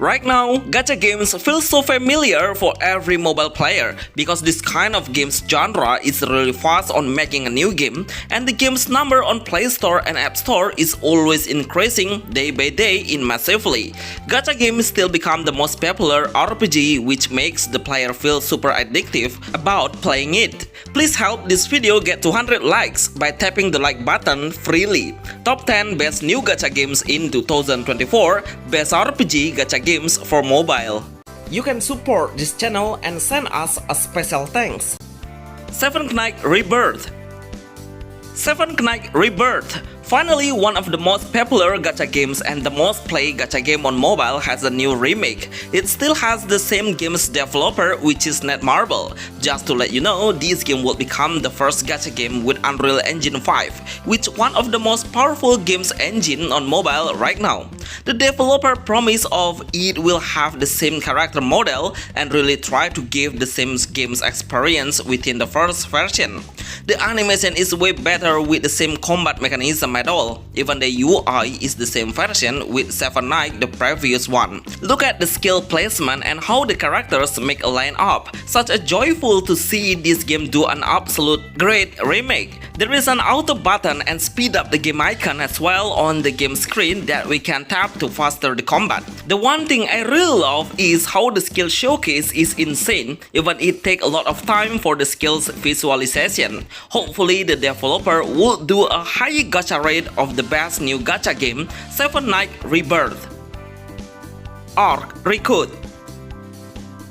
Right now, gacha games feel so familiar for every mobile player because this kind of games genre is really fast on making a new game, and the game's number on Play Store and App Store is always increasing day by day massively. Gacha games still become the most popular RPG, which makes the player feel super addictive about playing it. Please help this video get 200 likes by tapping the like button freely. Top 10 best new gacha games in 2024, best RPG gacha games for mobile. You can support this channel and send us a special thanks. 7 Knik Rebirth. 7 Knik Rebirth. Finally, one of the most popular gacha games and the most played gacha game on mobile has a new remake. It still has the same game's developer, which is Netmarble. Just to let you know, this game will become the first gacha game with Unreal Engine 5, which one of the most powerful games engine on mobile right now. The developer promised of it will have the same character model and really try to give the same game's experience within the first version. The animation is way better with the same combat mechanism at all. Even the UI is the same version with 7 Knik, the previous one. Look at the skill placement and how the characters make a line up. Such a joyful to see this game do an absolute great remake. There is an auto button and speed up the game icon as well on the game screen that we can tap to faster the combat. The one thing I really love is how the skill showcase is insane, even it take a lot of time for the skills visualization. Hopefully the developer will do a high gacha rate of the best new gacha game, 7 Knik Rebirth. Recuit.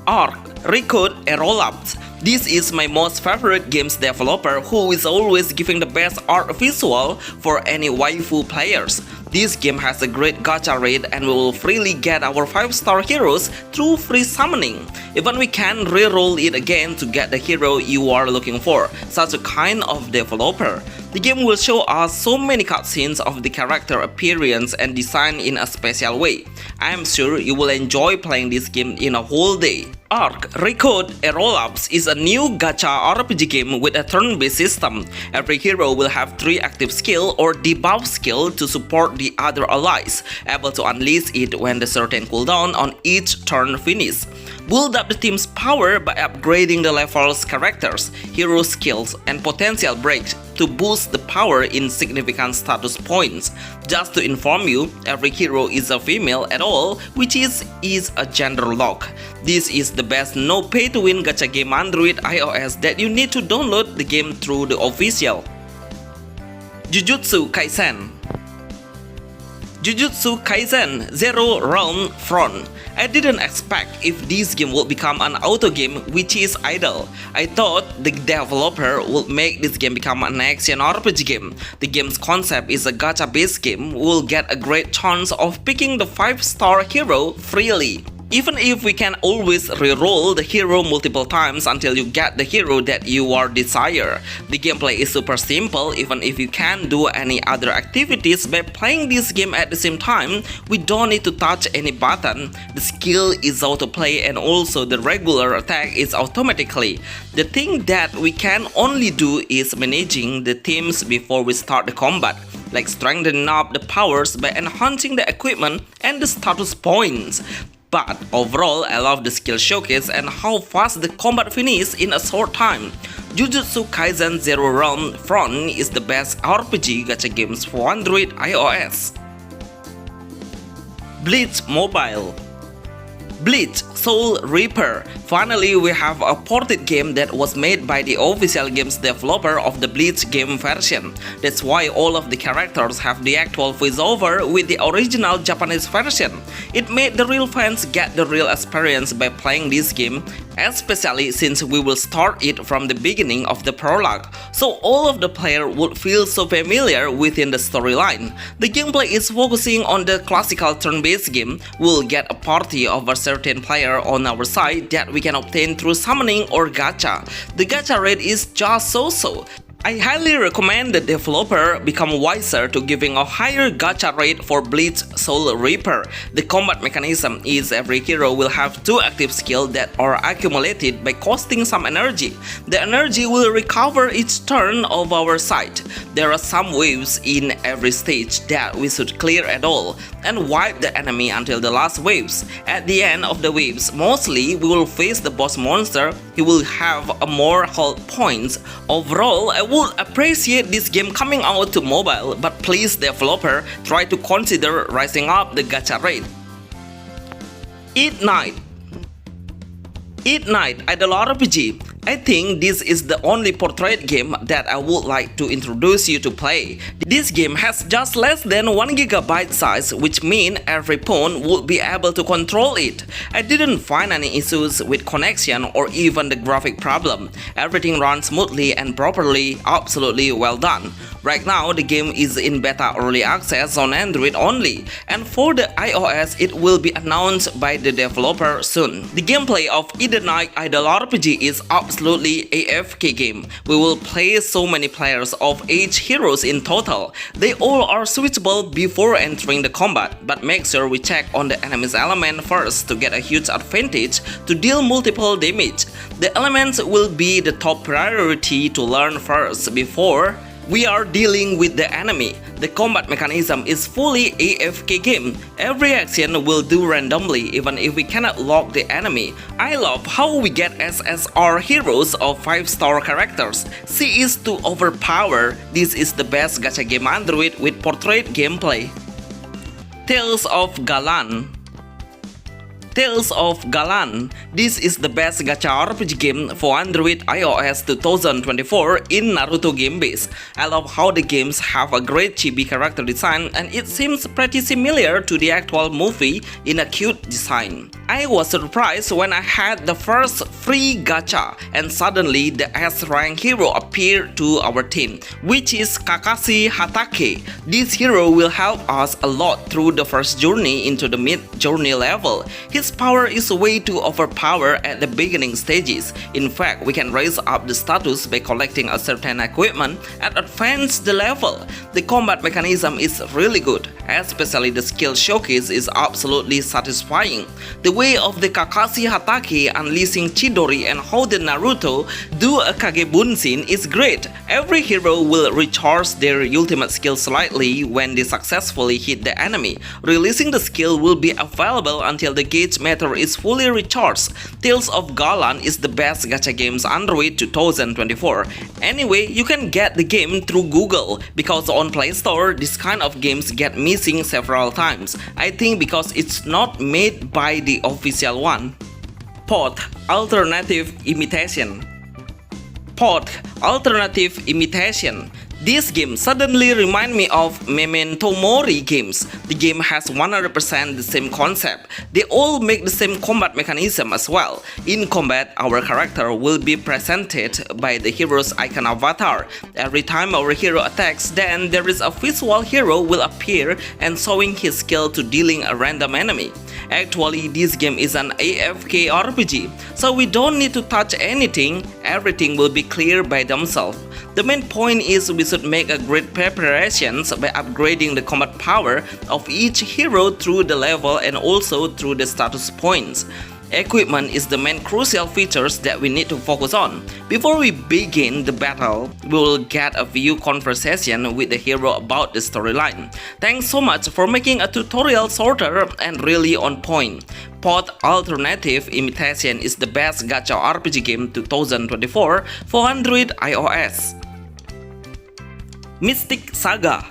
Recuit a roll-ups. This is my most favorite games developer who is always giving the best art visual for any waifu players. This game has a great gacha rate and we will freely get our 5-star heroes through free summoning. Even we can reroll it again to get the hero you are looking for, such a kind of developer. The game will show us so many cutscenes of the character appearance and design in a special way. I am sure you will enjoy playing this game in a whole day. Recuit a Roll-Ups is a new gacha RPG game with a turn-based system. Every hero will have 3 active skill or debuff skill to support the other allies, able to unleash it when the certain cooldown on each turn finish. Build up the team's power by upgrading the levels, characters, hero skills, and potential breaks to boost the power in significant status points. Just to inform you, every hero is a female at all, which is a gender lock. This is the best no pay-to-win gacha game Android iOS that you need to download the game through the official. Jujutsu Kaisen. Jujutsu Kaisen Zero Realm Front. I didn't expect if this game would become an auto game, which is idle. I thought the developer would make this game become an action RPG game. The game's concept is a gacha-based game. We'll get a great chance of picking the 5-star hero freely. Even if we can always reroll the hero multiple times until you get the hero that you are desire. The gameplay is super simple. Even if you can't do any other activities by playing this game at the same time, we don't need to touch any button. The skill is autoplay and also the regular attack is automatically. The thing that we can only do is managing the teams before we start the combat, like strengthening up the powers by enhancing the equipment and the status points. But overall, I love the skill showcase and how fast the combat finishes in a short time. Jujutsu Kaisen Zero Realm Front is the best RPG gacha games for Android iOS. Bleach Mobile. Bleach Soul Reaper. Finally, we have a ported game that was made by the official games developer of the Bleach game version. That's why all of the characters have the actual voiceover with the original Japanese version. It made the real fans get the real experience by playing this game, especially since we will start it from the beginning of the prologue, so all of the player would feel so familiar within the storyline. The gameplay is focusing on the classical turn-based game. We'll get a party of a certain player on our side that we can obtain through summoning or gacha. The gacha rate is just so-so. I highly recommend the developer become wiser to giving a higher gacha rate for Bleach Soul Reaper. The combat mechanism is every hero will have 2 active skills that are accumulated by costing some energy. The energy will recover each turn of our side. There are some waves in every stage that we should clear at all and wipe the enemy until the last waves. At the end of the waves, mostly we will face the boss monster. He will have more health points. Overall, I would appreciate this game coming out to mobile, but please developer try to consider rising up the gacha rate. Eat Night Idol RPG. I think this is the only portrait game that I would like to introduce you to play. This game has just less than 1 GB size, which means every pawn would be able to control it. I didn't find any issues with connection or even the graphic problem. Everything runs smoothly and properly, absolutely well done. Right now the game is in beta early access on Android only, and for the iOS it will be announced by the developer soon. The gameplay of Eat Night Idol RPG is absolutely AFK game. We will play so many players of 8 heroes in total. They all are switchable before entering the combat, but make sure we check on the enemy's element first to get a huge advantage to deal multiple damage. The elements will be the top priority to learn first before we are dealing with the enemy. The combat mechanism is fully AFK game. Every action will do randomly even if we cannot lock the enemy. I love how we get SSR heroes of 5-star characters. C is to overpower. This is the best gacha game Android with portrait gameplay. Tales of Galan. This is the best gacha RPG game for Android iOS 2024 in Naruto game base. I love how the games have a great chibi character design and it seems pretty similar to the actual movie in a cute design. I was surprised when I had the first free gacha and suddenly the S rank hero appeared to our team, which is Kakashi Hatake. This hero will help us a lot through the first journey into the mid-journey level. His power is way too overpowered at the beginning stages. In fact, we can raise up the status by collecting a certain equipment and advance the level. The combat mechanism is really good, especially the skill showcase is absolutely satisfying. The way of the Kakashi Hatake unleashing Chidori and how the Naruto do a Kagebunshin is great. Every hero will recharge their ultimate skill slightly when they successfully hit the enemy. Releasing the skill will be available until the gauge meter is fully recharged. Tales of Galan is the best gacha games Android 2024. Anyway, you can get the game through Google because on Play Store this kind of games get missing several times. I think because it's not made by the official one. Pod Alternative Imitation. This game suddenly reminds me of Memento Mori games. The game has 100% the same concept. They all make the same combat mechanism as well. In combat, our character will be presented by the hero's icon avatar. Every time our hero attacks, then there is a visual hero will appear and showing his skill to dealing a random enemy. Actually, this game is an AFK RPG, so we don't need to touch anything. Everything will be clear by themselves. The main point is we should make a great preparations by upgrading the combat power of each hero through the level and also through the status points. Equipment is the main crucial features that we need to focus on. Before we begin the battle, we will get a few conversation with the hero about the storyline. Thanks so much for making a tutorial shorter and really on point. Pod Alternative Imitation is the best gacha RPG game 2024 for Android iOS. Mystic Saga.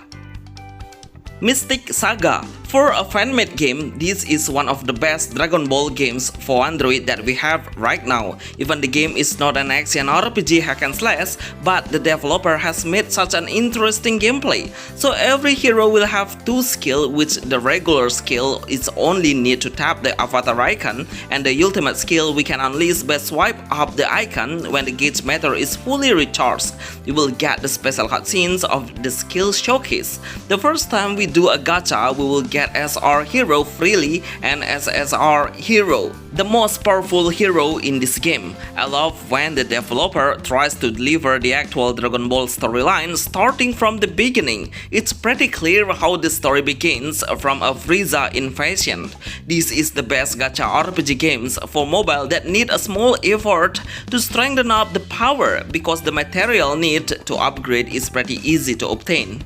For a fan-made game, this is one of the best Dragon Ball games for Android that we have right now. Even the game is not an action RPG hack and slash, but the developer has made such an interesting gameplay. So every hero will have 2 skills, which the regular skill is only need to tap the avatar icon, and the ultimate skill we can unleash by swipe up the icon when the gauge meter is fully recharged. You will get the special cutscenes of the skill showcase. The first time we do a gacha, we will get get SR Hero freely and SSR Hero, the most powerful hero in this game. I love when the developer tries to deliver the actual Dragon Ball storyline starting from the beginning. It's pretty clear how the story begins from a Frieza invasion. This is the best gacha RPG games for mobile that need a small effort to strengthen up the power because the material needed to upgrade is pretty easy to obtain.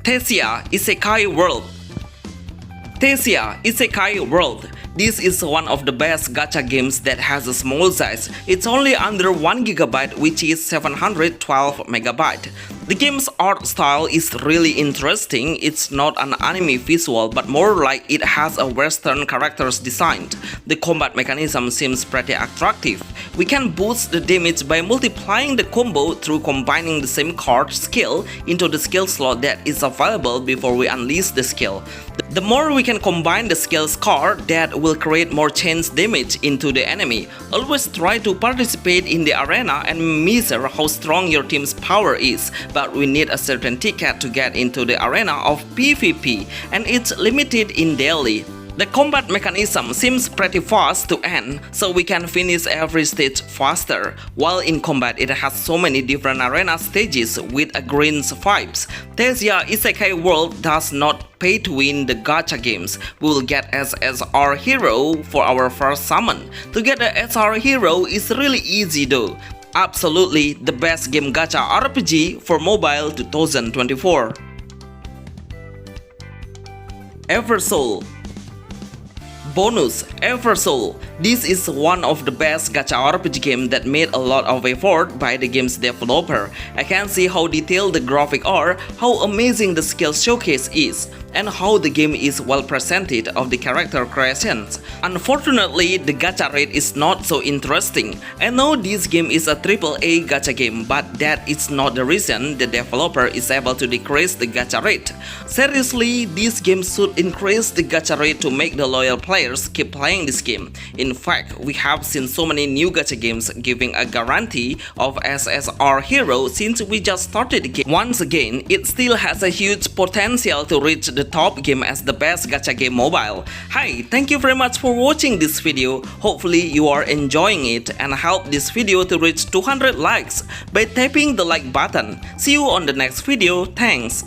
Tesia Isekai World. Tesia Isekai World. This is one of the best gacha games that has a small size. It's only under 1 GB, which is 712 MB. The game's art style is really interesting. It's not an anime visual, but more like it has a western characters designed. The combat mechanism seems pretty attractive. We can boost the damage by multiplying the combo through combining the same card skill into the skill slot that is available before we unleash the skill. The more we can combine the skills card, that will create more chance damage into the enemy. Always try to participate in the arena and measure how strong your team's power is, but we need a certain ticket to get into the arena of PvP, and it's limited in daily. The combat mechanism seems pretty fast to end, so we can finish every stage faster. While in combat it has so many different arena stages with a green vibes. Tesia Isekai World does not pay to win the gacha games. We will get SSR Hero for our first summon. To get the SR Hero is really easy though. Absolutely the best game gacha RPG for mobile 2024. Eversoul. Bonus Eversoul. This is one of the best gacha RPG game that made a lot of effort by the game's developer. I can see how detailed the graphics are, how amazing the skill showcase is, and how the game is well presented of the character creations. Unfortunately, the gacha rate is not so interesting. I know this game is a AAA gacha game, but that is not the reason the developer is able to decrease the gacha rate. Seriously, this game should increase the gacha rate to make the loyal players keep playing this game. In fact, we have seen so many new gacha games giving a guarantee of SSR Hero since we just started the game. Once again, it still has a huge potential to reach the top game as the best gacha game mobile. Hi, thank you very much for watching this video. Hopefully you are enjoying it, and help this video to reach 200 likes by tapping the like button. See you on the next video. Thanks.